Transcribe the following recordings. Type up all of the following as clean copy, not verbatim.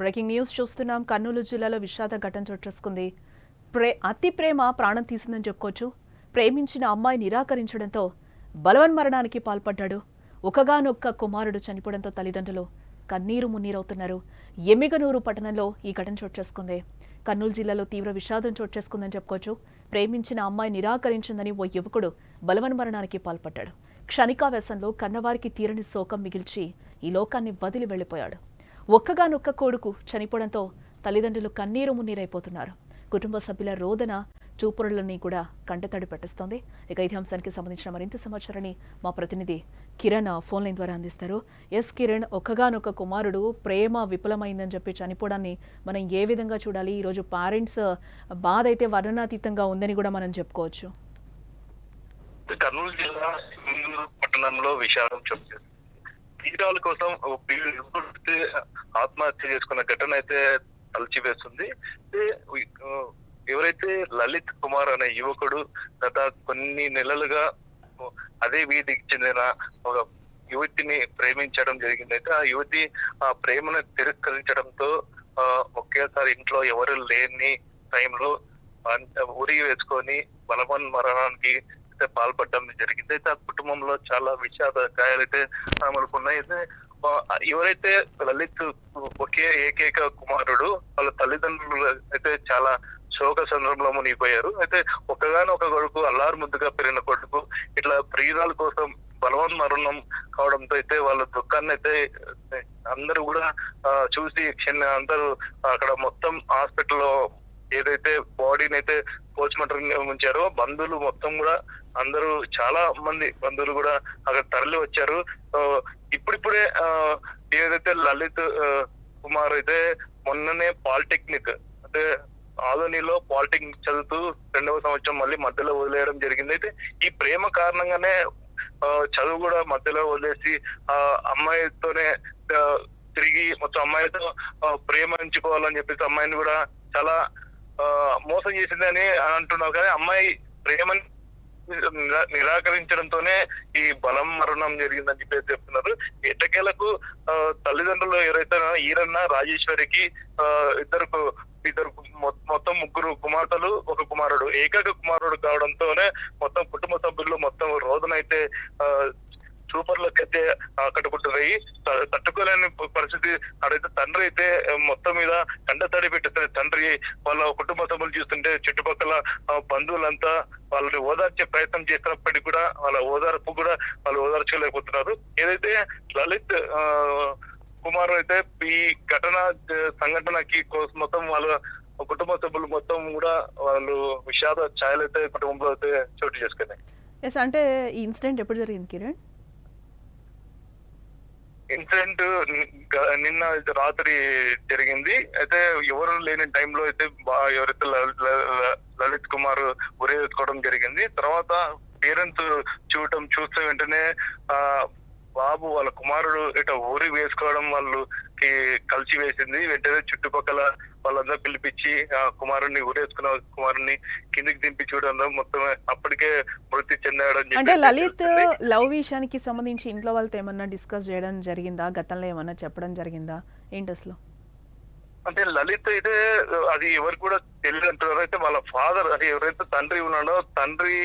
Breaking news చూస్తున్నాం. కర్నూలు జిల్లాలో విషాద ఘటన చోటు చేసుకుంది. అతి ప్రేమ ప్రాణం తీసిందని చెప్పుకోవచ్చు. ప్రేమించిన అమ్మాయి నిరాకరించడంతో బలవన్మరణానికి పాల్పడ్డాడు. ఒకగానొక్క కుమారుడు చనిపోవడంతో తల్లిదండ్రులు కన్నీరు మున్నీరవుతున్నారు. ఎమ్మిగనూరు పట్టణంలో ఈ ఘటన చోటు చేసుకుంది. కర్నూలు జిల్లాలో తీవ్ర విషాదం చోటు చేసుకుందని చెప్పుకోవచ్చు. ప్రేమించిన అమ్మాయి నిరాకరించిందని ఓ యువకుడు బలవన్మరణానికి పాల్పడ్డాడు. క్షణికావేశంలో కన్నవారికి తీరని శోకం మిగిల్చి ఈ లోకాన్ని వదిలి వెళ్లిపోయాడు. ఒక్కగానొక్క కొడుకు చనిపోవడంతో తల్లిదండ్రులు కన్నీరు మున్నీరైపోతున్నారు. కుటుంబ సభ్యుల రోదన చూపురులని కూడా కంటతడి పెట్టిస్తోంది. ఇక ఇదే అంశానికి సంబంధించిన మరింత సమాచారాన్ని మా ప్రతినిధి కిరణ్ ఫోన్ లైన్ ద్వారా అందిస్తారు. ఎస్ కిరణ్, ఒక్కగానొక్క కుమారుడు ప్రేమ విఫలమైందని చెప్పి చనిపోవడాన్ని మనం ఏ విధంగా చూడాలి? ఈరోజు పేరెంట్స్ బాధ అయితే వర్ణనాతీతంగా ఉందని కూడా మనం చెప్పుకోవచ్చు. కర్నూలు జిల్లా పట్టణంలో విషాదం చోటు తీరాల కోసం ఆత్మహత్య చేసుకున్న ఘటన అయితే తలచివేస్తుంది. ఎవరైతే లలిత్ కుమార్ అనే యువకుడు గత కొన్ని నెలలుగా అదే వీధికి చెందిన ఒక యువతిని ప్రేమించడం జరిగింది. అయితే ఆ యువతి ఆ ప్రేమను తిరస్కరించడంతో ఒకేసారి ఇంట్లో ఎవరు లేని టైంలో ఉరి వేసుకొని బలవన్మరణానికి పాల్పడడం జరిగింది. అయితే ఆ కుటుంబంలో చాలా విషాద గాయాలైతే మనకున్నాయి. అయితే ఎవరైతే లలిత్ ఒకే ఏకైక కుమారుడు, వాళ్ళ తల్లిదండ్రులు అయితే చాలా శోక సందర్భంలో మునిగిపోయారు. అయితే ఒకగానొక కొడుకు, అల్లారు ముద్దుగా పెరిగిన కొడుకు ఇట్లా ప్రియురాల కోసం బలవన్మరణం కావడంతో అయితే వాళ్ళ దుఃఖాన్ని అయితే అందరూ కూడా చూసి అందరూ అక్కడ మొత్తం హాస్పిటల్లో ఏదైతే బాడీని అయితే పోస్ట్ మార్టం ఉంచారో బంధువులు మొత్తం కూడా అందరూ చాలా మంది బంధువులు కూడా అక్కడ తరలి వచ్చారు. ఇప్పుడిప్పుడే ఏదైతే లలిత్ కుమార్ అయితే మొన్ననే పాలిటెక్నిక్ అంటే ఆదోనిలో పాలిటెక్నిక్ చదువుతూ 2వ సంవత్సరం మళ్ళీ మధ్యలో వదిలేయడం జరిగింది. అయితే ఈ ప్రేమ కారణంగానే చదువు కూడా మధ్యలో వదిలేసి ఆ అమ్మాయితోనే తిరిగి మొత్తం అమ్మాయితో ప్రేమించుకోవాలని చెప్పేసి అమ్మాయిని కూడా చాలా మోసం చేసిందని అంటున్నారు. కానీ అమ్మాయి ప్రేమని నిరాకరించడంతోనే ఈ బలం మరణం జరిగిందని చెప్పేసి చెప్తున్నారు. ఎట్టకేలకు తల్లిదండ్రులు ఎవరైతే ఈరన్న రాజేశ్వరికి ఇద్దరు మొత్తం 3 కుమార్తెలు, 1 కుమారుడు, ఏకైక కుమారుడు కావడంతోనే మొత్తం కుటుంబ సభ్యులు మొత్తం రోజునైతే సూపర్లకు అయితే కట్టుకుంటున్నాయి. తట్టుకోలేని పరిస్థితి. అడైతే తండ్రి అయితే మొత్తం మీద కండతడి పెట్టిన తండ్రి వాళ్ళ కుటుంబ సభ్యులు చూస్తుంటే చుట్టుపక్కల బంధువులంతా వాళ్ళని ఓదార్చే ప్రయత్నం చేసినప్పటికీ కూడా వాళ్ళ ఓదార్పు కూడా వాళ్ళు ఓదార్చలేకపోతున్నారు. ఏదైతే లలిత్ కుమార్ అయితే ఈ సంఘటనకి మొత్తం వాళ్ళ కుటుంబ సభ్యులు మొత్తం కూడా వాళ్ళు విషాద ఛాయలు అయితే కుటుంబంలో అయితే చోటు చేసుకున్నాయి. అంటే ఈ ఇన్సిడెంట్ ఎప్పుడు జరిగింది కిరణ్? ఇన్సిడెంట్ నిన్న రాత్రి జరిగింది. అయితే ఎవరు లేని టైంలో అయితే ఎవరైతే లలిత్ కుమార్ ఉరి వేసుకోవడం జరిగింది. తర్వాత పేరెంట్స్ చూస్తే వెంటనే బాబు వాళ్ళ కుమారుడు ఇట్లా ఊరి వేసుకోవడం వాళ్ళకి కలిసి వేసింది. వెంటనే చుట్టుపక్కల వాళ్ళందరూ పిలిపించి ఆ కుమారుడిని ఊరేసుకున్న కుమారుడిని కిందికి దింపి చూడడం మొత్తం అప్పటికే మృతి చెందాడని. అంటే లలిత్ లవ్ విషయానికి సంబంధించి ఇంట్లో వాళ్ళతో ఏమన్నా డిస్కస్ చేయడం జరిగిందా? గతంలో ఏమన్నా చెప్పడం జరిగిందా? ఏంటి అసలు? అంటే లలిత్ అయితే అది ఎవరు కూడా తెలియదు అంటున్నారు. అయితే వాళ్ళ ఫాదర్ అది ఎవరైతే తండ్రి ఉన్నాడో తండ్రి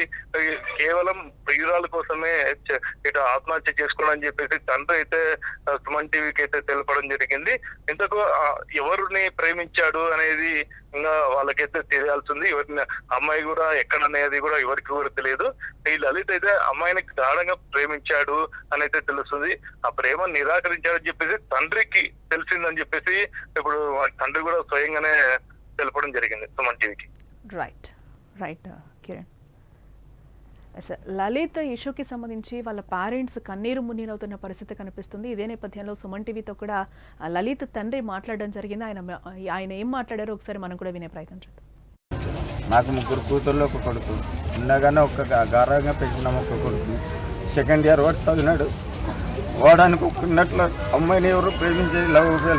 కేవలం ప్రియురాల కోసమే ఇటు ఆత్మహత్య చేసుకోవాలని చెప్పేసి తండ్రి అయితే సుమన్ టీవీకి అయితే తెలపడం జరిగింది. ఇంతకు ఎవరిని ప్రేమించాడు అనేది ఇంకా వాళ్ళకైతే తెలియాల్సింది. ఎవరిని అమ్మాయి కూడా ఎక్కడ అనేది కూడా ఎవరికి కూడా తెలియదు. ఈ లలిత్ అయితే అమ్మాయిని గాఢంగా ప్రేమించాడు అని అయితే తెలుస్తుంది. ఆ ప్రేమ నిరాకరించాడని చెప్పేసి తండ్రికి తెలిసిందని చెప్పేసి ఇప్పుడు తండ్రి కూడా స్వయంగానే తెలపడం జరిగింది సుమన్ టీవీకి. రైట్ కిరణ్. లలిత్ ఇష్యూకి సంబంధించి వాళ్ళ పేరెంట్స్ కన్నీరు మున్నీరవుతున్న పరిస్థితి కనిపిస్తుంది. ఇదే నేపథ్యంలో సుమన్ టీవీతో కూడా లలిత్ తండ్రి మాట్లాడడం జరిగింది. ఆయన ఏం మాట్లాడారో ఒకసారి మనం కూడా వినే ప్రయత్నం చేద్దాం. నాకు 3 కూతుర్లు, 1 కొడుకు. ఉండగానే గారంగా పెంచిన 1 కొడుకు 2nd ఇయర్ వాడు చదివినాడు. వాడు అనుకున్నట్లు అమ్మాయిని ఎవరు ప్రేమించేది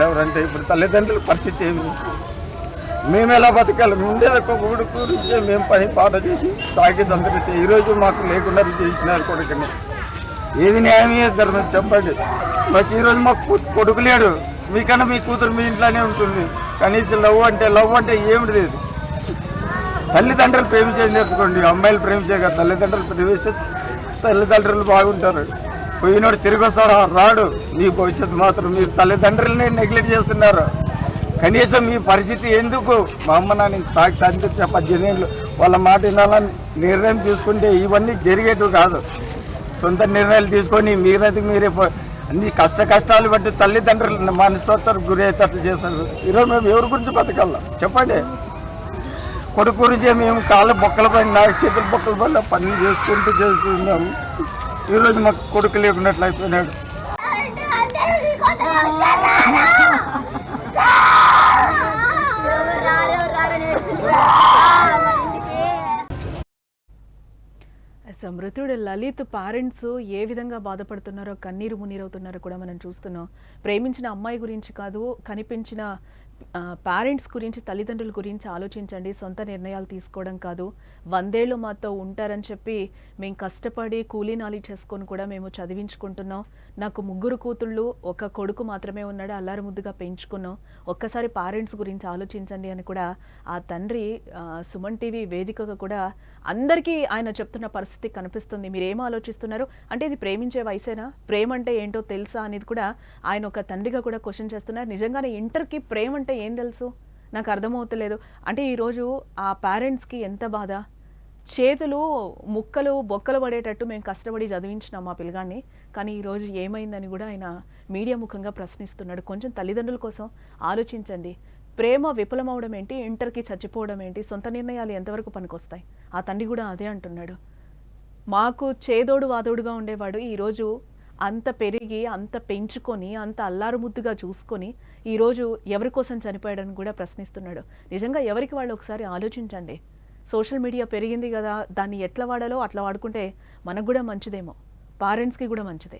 లవ్ అంటే ఇప్పుడు తల్లిదండ్రుల పరిస్థితి ఏమి? మేము ఎలా బతకాలి? ఉండేది 1 కొడుకు నుంచే మేము పని పాట చేసి సాగి సంతరిస్తే ఈరోజు మాకు లేకుండా చేసినారు కొడుకుని. ఏది న్యాయం చేస్తారు చెప్పండి. మాకు ఈరోజు మాకు కొడుకు లేడు. మీకన్నా మీ కూతురు మీ ఇంట్లోనే ఉంటుంది. కనీసం లవ్ అంటే ఏమిటి లేదు. తల్లిదండ్రులు ప్రేమించేది నేర్చుకోండి. అమ్మాయిలు ప్రేమించే కదా, తల్లిదండ్రులు ప్రేమిస్తే తల్లిదండ్రులు బాగుంటారు. పోయినోడు తిరిగి వస్తాడు రాడు. మీ భవిష్యత్తు మాత్రం మీరు తల్లిదండ్రులని నెగ్లెక్ట్ చేస్తున్నారు. కనీసం మీ పరిస్థితి ఎందుకు? మా అమ్మ నాన్న సాక్షి అందించే 18 ఏళ్ళు వాళ్ళ మాట వినాలని నిర్ణయం తీసుకుంటే ఇవన్నీ జరిగేటివి కాదు. సొంత నిర్ణయాలు తీసుకొని మీరైతే మీరే అన్ని కష్టాలు బట్టి తల్లిదండ్రులు మనస్తత్వానికి గురి అయ్యేటట్లు చేశారు. ఈరోజు మేము ఎవరి గురించి బతకాలా చెప్పండి? కొడుకు గురించే మేము కాళ్ళ బొక్కల పైన నాకు చేతుల బొక్కల పైన పనులు చేస్తున్నాము. ఈరోజు మాకు కొడుకు లేకున్నట్లు అయిపోయినాడు. మృతుడు లలిత్ పేరెంట్స్ ఏ విధంగా బాధపడుతున్నారో, కన్నీరు మున్నీరవుతున్నారో కూడా మనం చూస్తున్నాం. ప్రేమించిన అమ్మాయి గురించి కాదు, కనిపించిన పేరెంట్స్ గురించి, తల్లిదండ్రుల గురించి ఆలోచించండి. సొంత నిర్ణయాలు తీసుకోవడం కాదు. 100 ఏళ్ళు మాతో ఉంటారని చెప్పి మేము కష్టపడి కూలీనాలి చేసుకొని కూడా మేము చదివించుకుంటున్నాం. నాకు 3 కూతుళ్ళు, 1 కొడుకు మాత్రమే ఉన్నాడు. అల్లారు ముద్దుగా పెంచుకున్నాం. ఒక్కసారి పేరెంట్స్ గురించి ఆలోచించండి అని కూడా ఆ తండ్రి సుమన్ టీవీ వేదికగా కూడా అందరికీ ఆయన చెప్తున్న పరిస్థితి కనిపిస్తుంది. మీరేం ఆలోచిస్తున్నారు అంటే ఇది ప్రేమించే వయసేనా? ప్రేమ అంటే ఏంటో తెలుసా అనేది కూడా ఆయన ఒక తండ్రిగా కూడా క్వశ్చన్ చేస్తున్నారు. నిజంగానే ఇంటర్కి ప్రేమ అంటే ఏం తెలుసు? నాకు అర్థమవుతలేదు. అంటే ఈరోజు ఆ పేరెంట్స్కి ఎంత బాధ. చేతులు ముక్కలు బొక్కలు పడేటట్టు మేము కష్టపడి చదివించినాం మా పిల్లగాన్ని, కానీ ఈరోజు ఏమైందని కూడా ఆయన మీడియా ముఖంగా ప్రశ్నిస్తున్నాడు. కొంచెం తల్లిదండ్రుల కోసం ఆలోచించండి. ప్రేమ విఫలమవడం ఏంటి, ఇంటర్కి చచ్చిపోవడం ఏంటి, సొంత నిర్ణయాలు ఎంతవరకు పనికొస్తాయి? ఆ తండ్రి కూడా అదే అంటున్నాడు. మాకు చేదోడు వాదోడుగా ఉండేవాడు ఈరోజు అంత పెరిగి, అంత పెంచుకొని, అంత అల్లారు ముద్దుగా చూసుకొని ఈరోజు ఎవరి కోసం చనిపోయాడని కూడా ప్రశ్నిస్తున్నాడు. నిజంగా ఎవరికి వాళ్ళు ఒకసారి ఆలోచించండి. సోషల్ మీడియా పెరిగింది కదా, దాన్ని ఎట్లా వాడాలో అట్లా వాడుకుంటే మనకు కూడా మంచిదేమో, పేరెంట్స్కి కూడా మంచిదే.